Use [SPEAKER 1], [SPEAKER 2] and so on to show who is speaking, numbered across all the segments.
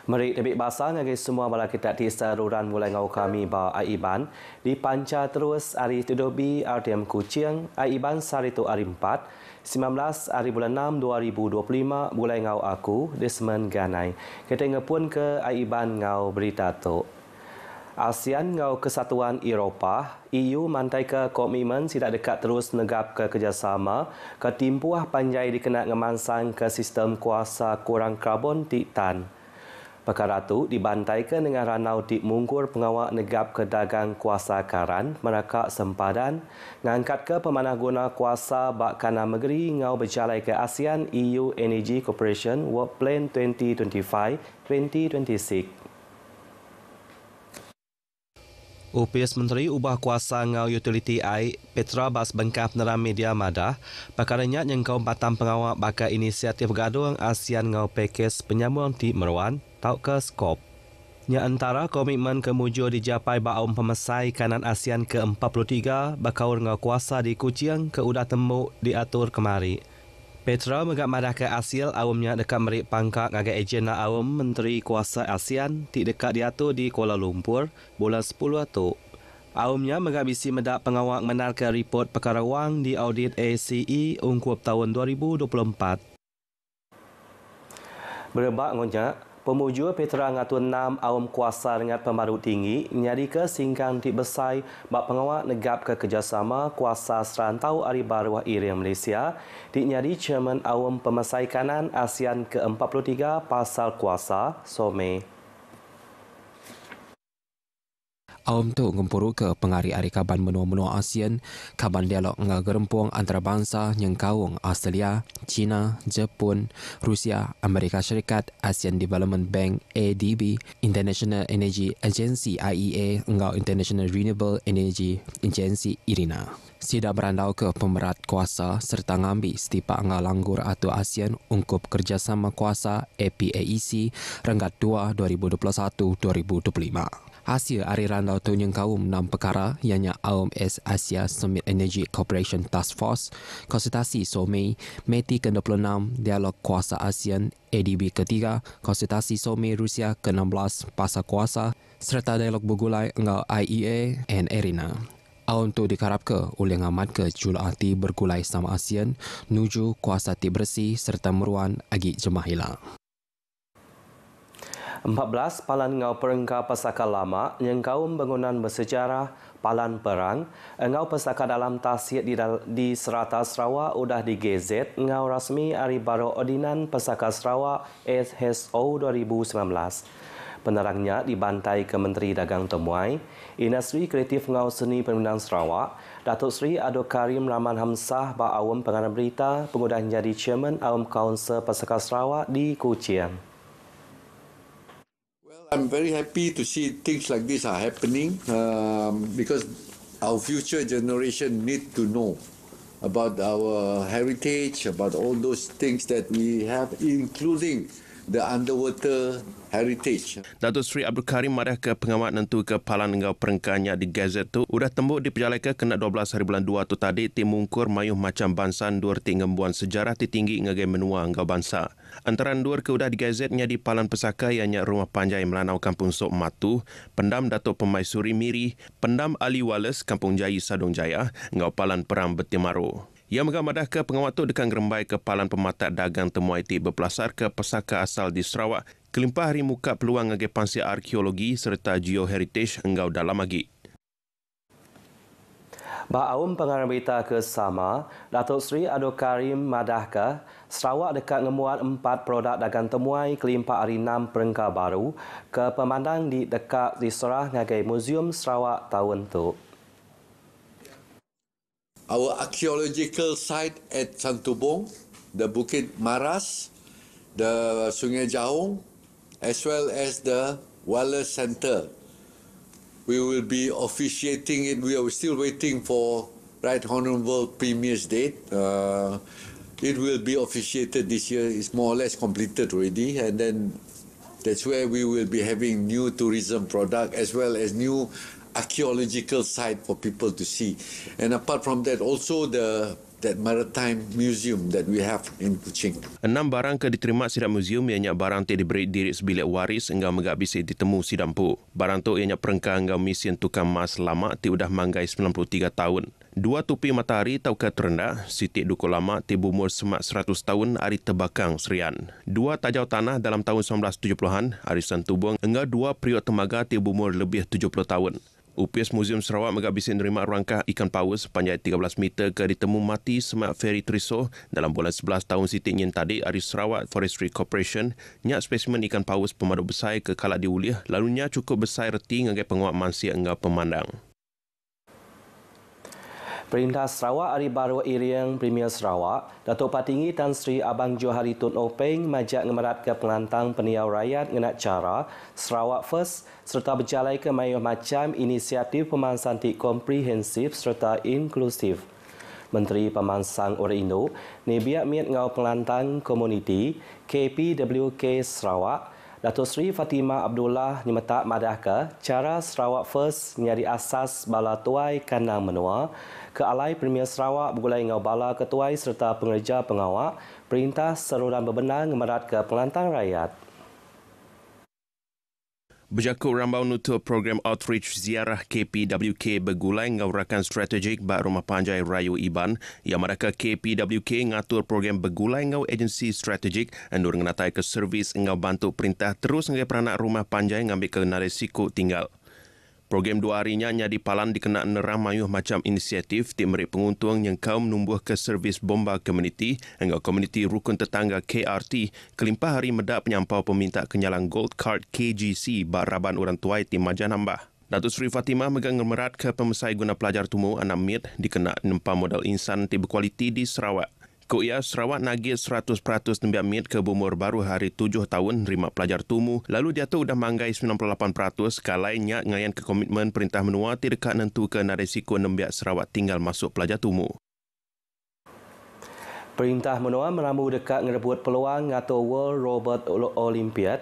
[SPEAKER 1] Mari tebik basah ngagi semua bala kita di saluran mulai ngau kami ba Aiban di panca terus hari Tudobi RTM Kuching Aiban sari tu hari 4 19 hari bulan 6 2025 mulai ngau aku Desmond Ganai. Kita ngepun ke Aiban ngau berita tu. ASEAN ngau Kesatuan Eropah, EU mantai ke komitmen tidak dekat terus negap ke kerjasama ke timpuah panjai dikena ngemansang ke sistem kuasa kurang karbon Titan. Perkara itu dibantaikan dengan ranau di mungkur pengawal negap ke dagang kuasa karan merakak sempadan ngangkat ke pemanah guna kuasa bak kana negeri ngau berjalai ke ASEAN EU Energy Cooperation Work Plan 2025-2026. UPS Menteri Ubah Kuasa Ngau Utility Air Petra Bas Bengkap neram media madah perkaranya yang kau batam pengawal bakal inisiatif gaduh ASEAN Ngau Pakes penyambung di Meruan tau ke skop. Nya antara komitmen kemuju dijapai baum pemesai kanan ASEAN ke-43 bakaur ngau kuasa di Kuching ke udah temu diatur kemari. Petra megak madah ke ASEAN awamnya dekat merik pangkak ngagai agenda awam Menteri Kuasa ASEAN di dekat diatur di Kuala Lumpur bulan 10 tu. Awamnya megak bisi medak pengawal menar ke report perkara wang di audit ACE ungkup tahun 2024. Berebak ngonyak, pemuju Petra ngatun 6 awam kuasa dengan pembaru tinggi nyari ke singkang di besai bak pengawal negap ke kerjasama kuasa serantau Ari Baruah Irian Malaysia di nyari Chairman awam pemesai kanan ASEAN ke-43 pasal kuasa SOME.
[SPEAKER 2] Awam tu ngempuru ke pengari-ari kaban menua-menua ASEAN, kaban dialog ngagerempung antarabangsa yang kaung Australia, China, Jepun, Rusia, Amerika Syarikat, ASEAN Development Bank ADB, International Energy Agency IEA, ngau International Renewable Energy Agency IRENA. Sida berandau ke pemerat kuasa serta ngambil setipak ngau langgur atau ASEAN ungkup kerjasama kuasa APAEC Renggat 2 2021-2025. Hasil hari randau tu yang kaum 6 perkara ianya AUMS Asia Summit Energy Cooperation Task Force, konsultasi SOME, METI ke-26, dialog kuasa ASEAN, ADB ke-3, konsultasi SOME Rusia ke-16, pasal kuasa, serta dialog bergulai ngau IEA and IRENA. Awam tu dikarap ke oleh ngamat ke julati bergulai sama ASEAN, nuju kuasa ti bersih serta meruan agi jemaah hilang.
[SPEAKER 1] 14 palan ngau perengka pesaka lama yang kaum bangunan bersejarah palan perang ngau pesaka dalam tasik di Serata Sarawak udah digezet ngau rasmi Ari Baru Ordinan Pesaka Sarawak SHO 2019. Penerangnya dibantai ke Menteri Dagang Temuai, Industri Kreatif Ngau Seni Perminan Sarawak, Datuk Seri Adok Karim Rahman Hamzah Ba'awam Pengarah Berita pengudah jadi Chairman Awam Kaunsil Pesaka Sarawak di Kuching.
[SPEAKER 3] I'm very happy to see things like this are happening because our future generation need to know about our heritage, about all those things that we have, including the underwater heritage.
[SPEAKER 4] Datuk Seri Abdul Karim marah ke pengamat nentu ke palan ngau perengkanya di Gazet tu udah tembuk diperjalai ke kena 12 hari bulan 2 tu tadi timungkur mayuh macam bansan dur tingembuan sejarah tinggi ngagai menua ngau bangsa. Antaran dur ke udah di Gazetnya di palan pesaka ianya rumah panjai Melanau Kampung Sok Matu, pendam Datuk Pemaisuri Miri, pendam Ali Wallace Kampung Jayi Sadong Jaya, ngau palan perang Betimaro. Ia megamadah ke pengawat tu dekan gerembai ke palan pematak dagang Temuai ti berpelasar ke pesaka asal di Sarawak. Kelimpah hari muka peluang ngage pansi arkeologi serta geoheritage enggau dalam lagi.
[SPEAKER 1] Ba'awam pengarah berita ke sama, Datuk Seri Adok Karim madahkah Sarawak dekat ngemuat 4 produk dagang Temuai kelimpah hari 6 perengka baru ke pemandang di dekat diserah ngagai Museum Sarawak tahun tu.
[SPEAKER 3] Our archaeological site at Santubong, the Bukit Maras, the Sungai Jahong, as well as the Wallace Centre. We will be officiating it. We are still waiting for Right Honourable Premier's date. It will be officiated this year. It's more or less completed already, and then that's where we will be having new tourism product as well as new archaeological site for people to see. And apart from that, also the that maritime museum that we have in Kuching.
[SPEAKER 4] 6 barang ke diterima sidang muzium ianya barang te diberi diri sebilik waris engau megak bisi ditemu sidang pu. Barang tu ianya perengka engau mesin tukang mas lama ti udah manggai 93 tahun. 2 tupi matahari tau ke terendah, sitik duku lama ti bumur semak 100 tahun ari tebakang serian. 2 tajau tanah dalam tahun 1970-an, arisan tubung engau 2 periuk temaga ti bumur lebih 70 tahun. UPS Muzium Sarawak megak bisi nerima rangkah ikan paus panjang 13 meter ke ditemu mati semak feri Triso dalam bulan 11 tahun sitik nyen tadi ari Sarawak Forestry Corporation nyak spesimen ikan paus pemadu besar ke kalak diuliah lalunya cukup besar reti ngagai penguat mansia engau pemandang.
[SPEAKER 1] Perintah Sarawak Hari Baru Iriang Premier Sarawak, Datuk Patinggi Tan Sri Abang Johari Tun Openg majak ngemerat ke pelantang peniau rakyat ngenak cara Sarawak First serta berjalai ke mayuh macam inisiatif pemansantik komprehensif serta inklusif. Menteri Pemansang Orang Indo, Nebiak Miat Ngau Pelantang Komuniti KPWK Sarawak, Datuk Seri Fatimah Abdullah nyemetak madah ke cara Sarawak First nyari asas bala tuai kandang menua ke alai Premier Sarawak bergulai ngau bala ketuai serta pengerja pengawak perintah seruran berbenang ngemerat ke pelantang rakyat.
[SPEAKER 4] Berjakut rambau nutup program outreach ziarah KPWK bergulai ngau rakan strategik bak Rumah Panjai Rayu Iban yang mereka KPWK ngatur program bergulai ngau agensi strategik endur ngenatai ke servis ngau bantu perintah terus ngai peranak Rumah Panjai ngambil ke risiko tinggal. Program 2 harinya nyadi palan dikena neram mayuh macam inisiatif ti merik penguntung yang kaum menumbuh ke servis bomba komuniti hingga komuniti rukun tetangga KRT kelimpah hari medak penyampau peminta kenyalang Gold Card KGC bak raban orang tuai ti Majan Ambah. Datuk Seri Fatimah megang ngemerat ke pemesai guna pelajar tumu 6 mit dikena nempa modal insan ti berkualiti di Sarawak. Koia Sarawak nagih 100% nembiak mit ke bumur baru hari 7 tahun nerima pelajar tumu lalu dia tu dah manggai 98% kalainya ngayan ke komitmen perintah menua ti dekat nentu ke risiko nembiak Sarawak tinggal masuk pelajar tumu.
[SPEAKER 1] Perintah menua meramu dekat ngerebut peluang atau World Robot Olympiad.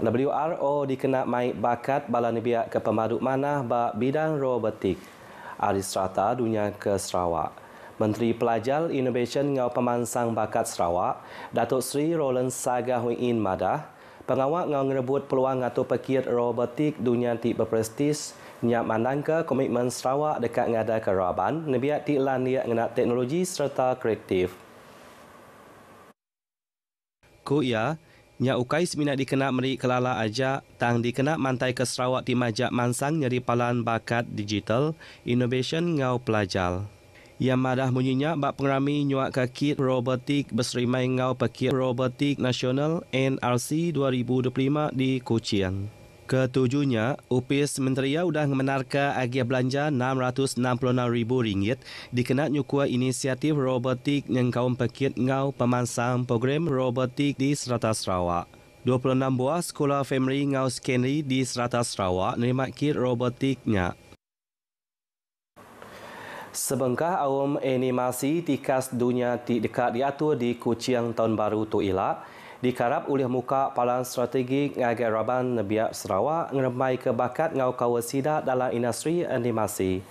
[SPEAKER 1] WRO dikena mai bakat bala nebiak ke pemaduk manah bak bidang robotik. Ari serata dunia ke Sarawak. Menteri Pelajar Innovation Ngau Pemansang Bakat Sarawak, Datuk Seri Roland Sagah Huin Madah, pengawak ngau ngerebut peluang atau pekir robotik dunia ti berprestis, nyak mandang ke komitmen Sarawak dekat ngada ke Raban, nebiak ti landiak ngenak teknologi serta kreatif. Kuya, nyak ukai seminat dikena meri kelala ajak, tang dikena mantai ke Sarawak ti majak mansang nyari palan bakat digital, innovation ngau pelajar. Yang madah munyinya bak pengerami nyuak ke kit robotik berserimai ngau pekit robotik nasional NRC 2025 di Kuching. Ketujuhnya, UPS Menteria sudah menarka agia belanja RM666,000 dikena nyukua inisiatif robotik yang kaum pekit ngau pemansang program robotik di Serata Sarawak. 26 buah sekolah family ngau skenri di Serata Sarawak nerima kit robotiknya. Sebengkah awam animasi tikas dunia dekat diatur di Kuching tahun baru tu ilak, dikarap oleh muka palan strategik ngagai Raban Nebiak Sarawak ngeremai ke bakat ngau kawasida dalam industri animasi.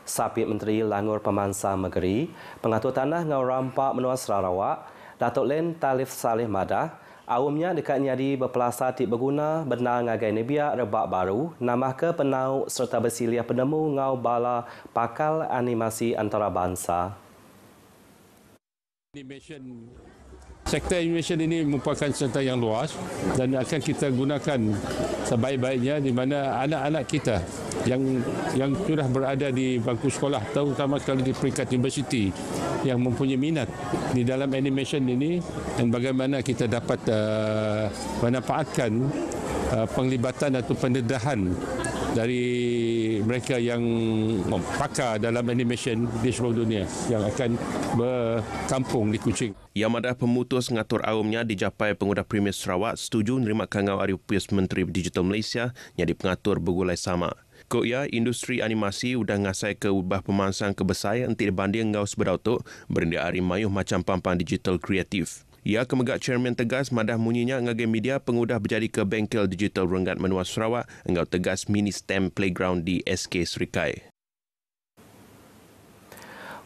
[SPEAKER 1] Sapit Menteri Langur Pemansang Negeri, pengatur tanah ngau rampak menua Sarawak, Datuk Len Talif Saleh Madah, awamnya dekat nyadi berpelasa tik berguna benar ngagai nebiak rebak baru, nama ke penau serta bersilih penemu ngau bala pakal animasi antarabangsa.
[SPEAKER 5] Sektor animation ini merupakan sektor yang luas dan akan kita gunakan sebaik-baiknya di mana anak-anak kita yang sudah berada di bangku sekolah terutama sekali di peringkat universiti yang mempunyai minat di dalam animation ini dan bagaimana kita dapat manfaatkan penglibatan atau pendedahan dari mereka yang pakar dalam animation di seluruh dunia yang akan berkampung di Kuching.
[SPEAKER 4] Yang madah pemutus ngatur awamnya dijapai pengudah Premier Sarawak setuju nerima kangau ari UPS Menteri Digital Malaysia yang dipengatur bergulai sama. Koya industri animasi udah ngasai ke ubah pemansang kebesar nanti dibanding ngau seberautuk berindia ari mayuh macam pampang digital kreatif. Ia kemegak chairman tegas madah munyinya ngagai media pengudah berjadi ke bengkel digital Renggat Menua Sarawak engau tegas mini STEM playground di SK Serikai.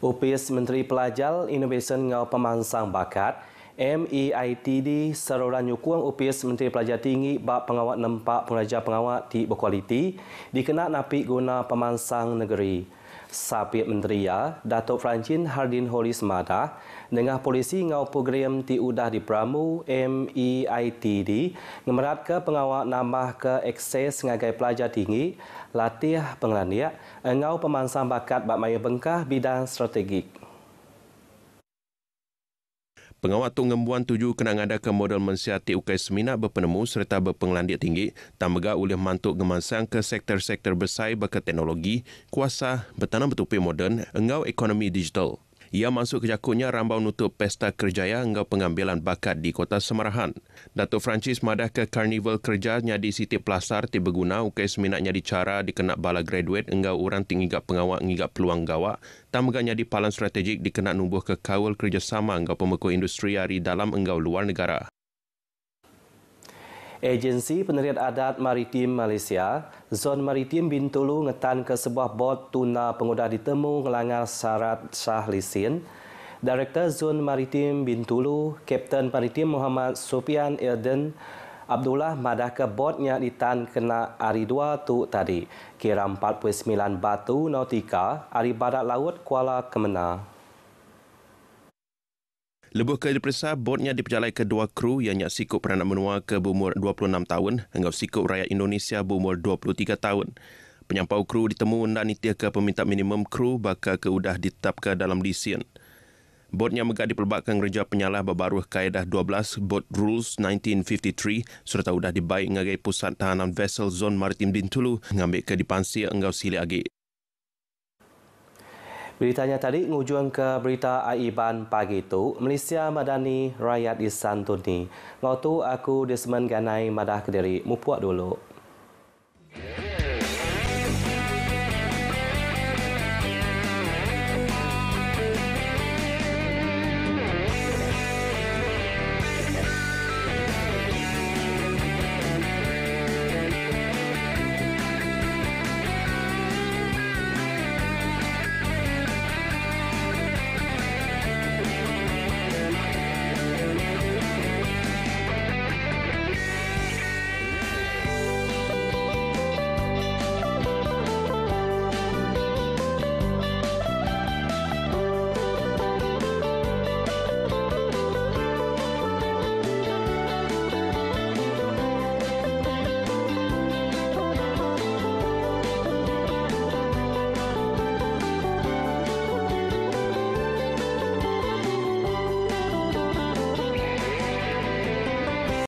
[SPEAKER 1] Opis Menteri Pelajar Innovation ngau pemansang bakat MEITD seroran nyukuang Opis Menteri Pelajar Tinggi bab pengawat nempak pengajar pengawat di berkualiti dikena napi guna pemansang negeri. Sapit Menteri Datuk Francin Hardin Holis Madah dengan polisi ngau program ti udah di Pramu MEITD ngemerat ke pengawat nambah ke akses ngagai pelajar tinggi latih pengelaniak ngau pemansang bakat bab maya bengkah bidang strategik.
[SPEAKER 4] Pengawat tu ngembuan tuju kena ngada ke model mensiasati ukai semina berpenemu serta berpenglandik tinggi tambah oleh mantuk gemansang ke sektor-sektor besar baka teknologi, kuasa, bertanam betupi moden, engau ekonomi digital. Ia masuk ke jakutnya rambau nutup pesta kerjaya engau pengambilan bakat di Kota Semarahan. Datuk Francis madah ke Karnival Kerja nyadi Siti Plasar ti berguna ukai semina nyadi cara dikena bala graduate engau orang tinggigap pengawak ngigap peluang gawak tambah nyadi palan strategik dikena nubuh ke kawal kerjasama engau pemekul industri hari dalam engau luar negara.
[SPEAKER 1] Agensi Penerian Adat Maritim Malaysia, Zon Maritim Bintulu ngetan ke sebuah bot tuna pengudah ditemu ngelanggar syarat sah lisin. Direktur Zon Maritim Bintulu, Kapten Maritim Muhammad Sofian Erden Abdullah madah ke botnya ditan kena hari 2 tu tadi. Kira 49 batu nautika, hari barat laut Kuala Kemenang.
[SPEAKER 4] Lebuh ke diperiksa, botnya diperjalai kedua kru yang nyak sikup peranak menua ke berumur 26 tahun hingga sikup rakyat Indonesia berumur 23 tahun. Penyampau kru ditemu undang nitia ke peminta minimum kru bakal ke udah ditetapkan dalam lisen. Botnya megah dipelbatkan kerja penyalah berbaruh kaedah 12 Boat Rules 1953 serta udah dibaik ngagai pusat tahanan vessel Zon Maritim Bintulu ngambil ke dipansi enggau sili agi.
[SPEAKER 1] Beritanya tadi ngujung ke berita Aiban pagi itu, Malaysia Madani Rakyat disantuni. Ngau tu aku Desmond Ganai Madah Kediri. Mupuak dulu.